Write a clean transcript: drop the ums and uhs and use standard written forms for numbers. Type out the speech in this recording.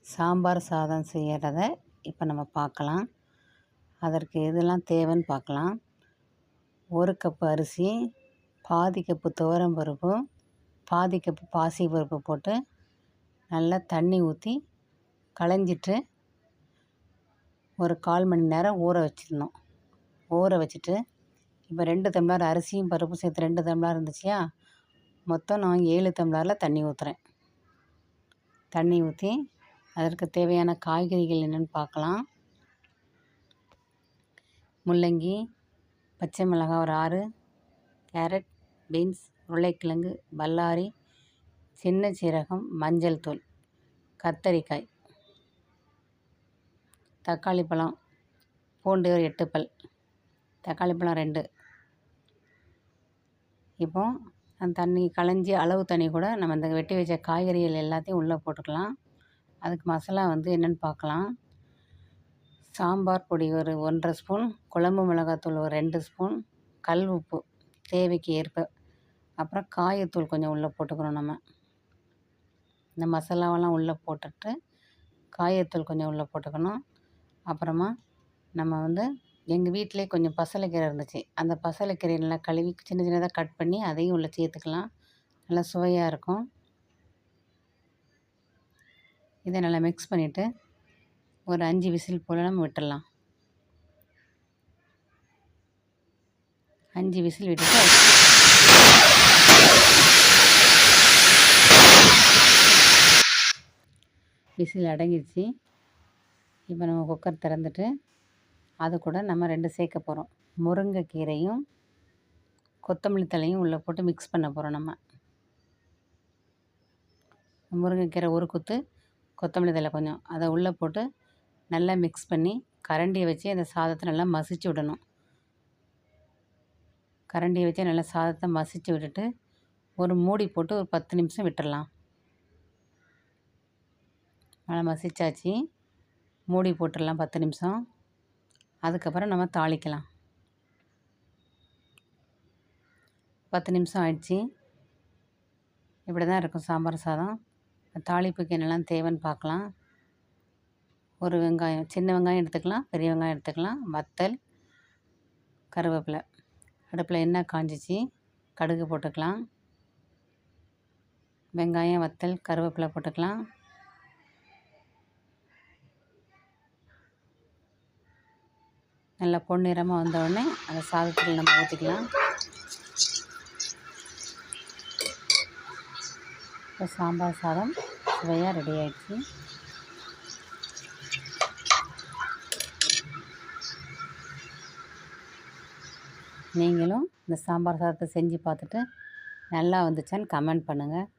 சாம்பார் சாதம் செய்கிறத இப்போ நம்ம பார்க்கலாம். அதற்கு எதெல்லாம் தேவைன்னு பார்க்கலாம். 1 கப்பு அரிசி, பாதி கப்பு துவரம் பருப்பு, பாதி கப்பு பாசி பருப்பு போட்டு நல்லா தண்ணி ஊற்றி களைஞ்சிட்டு ஒரு 1/4 மணி நேரம் ஊற வச்சிடணும். ஊற வச்சுட்டு இப்போ 2 டம்ளர் அரிசியும் பருப்பும் சேர்த்து 2 டம்ளர் இருந்துச்சியா, மொத்தம் நான் 7 டம்ளரில் தண்ணி ஊற்றுறேன். தண்ணி ஊற்றி அதற்கு தேவையான காய்கறிகள் என்னென்னு பார்க்கலாம். முள்ளங்கி, பச்சை மிளகாய் ஒரு 6, கேரட், பீன்ஸ், உருளைக்கிழங்கு, பல்லாரி, சின்ன சீரகம், மஞ்சள் தூள், கத்தரிக்காய், தக்காளி பழம், பூண்டு ஒரு 8 பல், தக்காளி பழம் 2. இப்போ அந்த தண்ணி களைஞ்சி அளவு தண்ணி கூட நம்ம இந்த வெட்டி வச்ச காய்கறிகள் எல்லாத்தையும் உள்ளே போட்டுக்கலாம். அதுக்கு மசாலா என்னென்னு பார்க்கலாம். சாம்பார் பொடி ஒரு 1½ ஸ்பூன், குழம்பு மிளகாத்தூள் ஒரு 2 ஸ்பூன், கல் உப்பு தேவைக்கு ஏற்ப, அப்புறம் காயத்தூள் கொஞ்சம் உள்ளே போட்டுக்கிறோம். நம்ம இந்த மசாலாவெல்லாம் உள்ளே போட்டுட்டு காயத்தூள் கொஞ்சம் உள்ளே போட்டுக்கணும். அப்புறமா நம்ம எங்கள் வீட்டிலே கொஞ்சம் பசலைக்கீரை இருந்துச்சு. அந்த பசலைக்கீரையை நல்லா கழுவி சின்ன சின்னதாக கட் பண்ணி அதையும் உள்ளே சேர்த்துக்கலாம். நல்லா சுவையாக இருக்கும். இதை நல்லா மிக்ஸ் பண்ணிவிட்டு ஒரு 5 விசில் போல் நம்ம விட்டுடலாம். 5 விசில் விட்டுட்டு விசில் அடங்கிடுச்சு. இப்போ நம்ம குக்கர் திறந்துட்டு அது கூட நம்ம 2 சேர்க்க போகிறோம். முருங்கைக்கீரையும் கொத்தமல்லி தழையும் உள்ளே போட்டு மிக்ஸ் பண்ண போகிறோம். நம்ம முருங்கைக்கீரை ஒரு கொத்து, கொத்தமல்லி தழை கொஞ்சம், அதை உள்ளே போட்டு நல்லா மிக்ஸ் பண்ணி கரண்டியை வச்சு அந்த சாதத்தை நல்லா மசிச்சு விடணும். கரண்டியை வச்சு நல்லா சாதத்தை மசிச்சு விட்டுட்டு ஒரு மூடி போட்டு ஒரு 10 நிமிஷம் விட்டுடலாம். நல்லா மசிச்சாச்சு, மூடி போட்டுடலாம் 10 நிமிஷம். அதுக்கப்புறம் நம்ம தாளிக்கலாம். 10 நிமிஷம் ஆயிடுச்சு. இப்படி தான் இருக்கும் சாம்பார் சாதம். தாளிப்புக்கு என்னெல்லாம் தேவைன்னு பார்க்கலாம். ஒரு வெங்காயம், சின்ன வெங்காயம் எடுத்துக்கலாம், பெரிய வெங்காயம் எடுத்துக்கலாம், வத்தல், கருவேப்பிலை. அடுப்பில் எண்ணெய் காஞ்சிச்சு, கடுகு போட்டுக்கலாம். வெங்காயம், வத்தல், கருவேப்பிலை போட்டுக்கலாம். நல்லா பொன்னிறமாக வந்தவுடனே அந்த சாதத்தில் நம்ம ஊற்றிக்கலாம். இப்போ சாம்பார் சாதம் சுவையாக ரெடி ஆகிடுச்சு. நீங்களும் இந்த சாம்பார் சாதத்தை செஞ்சு பார்த்துட்டு நல்லா வந்துச்சான்னு கமெண்ட் பண்ணுங்கள்.